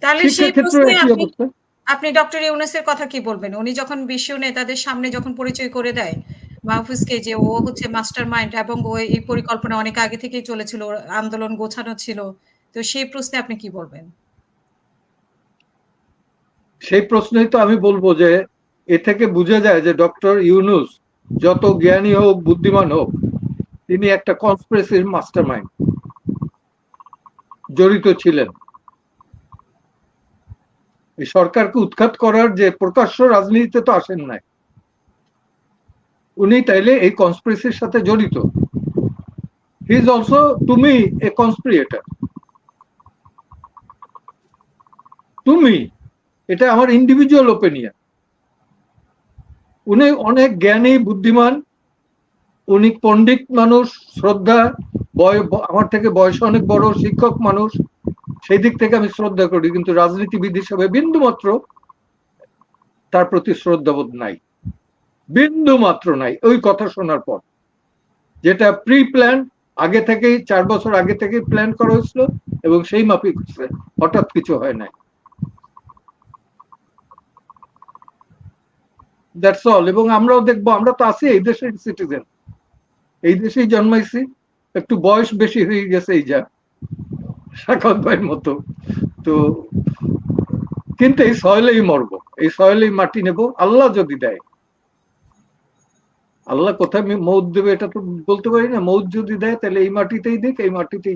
তাহলে শিক্ষা সেই ক্ষেত্রেও প্রশ্নে একই আপনি অবস্থা। আপনি ডক্টর ইউনূসের কথা কি বলবেন? উনি যখন বিশ্ব নেতাদের সামনে যখন পরিচয় করে দেয় মাহফুজকে যে ও হচ্ছে মাস্টার মাইন্ড এবং ও এই পরিকল্পনা অনেক আগে থেকেই চলেছিল। ওর আন্দোলন গোছানো ছিল। তো সেই প্রশ্নে আপনি কি বলবেন? সেই প্রশ্নেই তো আমি বলব যে এ থেকে বুঝা যায় যে ডক্টর ইউনূস যত জ্ঞানী হোক, বুদ্ধিমান হোক, তিনি একটা কনস্পিরেসির মাস্টারমাইন্ড জড়িত ছিলেন। এই সরকারকে উৎখাত করার যে প্রকাশ্য রাজনীতিতে তো আসেন নাই, উনি তাইলে এই কনস্পিরেসির সাথে জড়িত। He is also to me a conspirator. To me, এটা আমার ইন্ডিভিজুয়াল ওপিনিয়ন। উনি অনেক জ্ঞানী, বুদ্ধিমান, উনি পণ্ডিত মানুষ, শ্রদ্ধা, আমার থেকে বয়সে অনেক বড়, শিক্ষক মানুষ, সেই দিক থেকে আমি শ্রদ্ধা করি, কিন্তু রাজনীতিবিদ হিসেবে বিন্দু মাত্র তার প্রতি শ্রদ্ধাবোধ নাই, বিন্দু মাত্র নাই। ওই কথা শোনার পর, যেটা প্রি প্ল্যান, আগে থেকেই 4 বছর আগে থেকেই প্ল্যান করা হয়েছিল এবং সেই মাফিক হচ্ছে, হঠাৎ কিছু হয় নাই। That's all. এবং আমরাও দেখবো, আমরা তো আছি এই দেশের সিটিজেন, এই দেশেই জন্মাইছি, একটু বয়স বেশি হয়ে গেছে এই যা সাখাওয়াত ভাইয়ের মতো। তো কিন্তু এই সয়েলেই মরবো, এই সয়েলেই মাটি নেব, আল্লাহ যদি দেয়। আল্লাহ কোথায় মৌত দেবে এটা তো বলতে পারি না, মৌত যদি দেয় তাহলে এই মাটিতেই দিক, এই মাটিতেই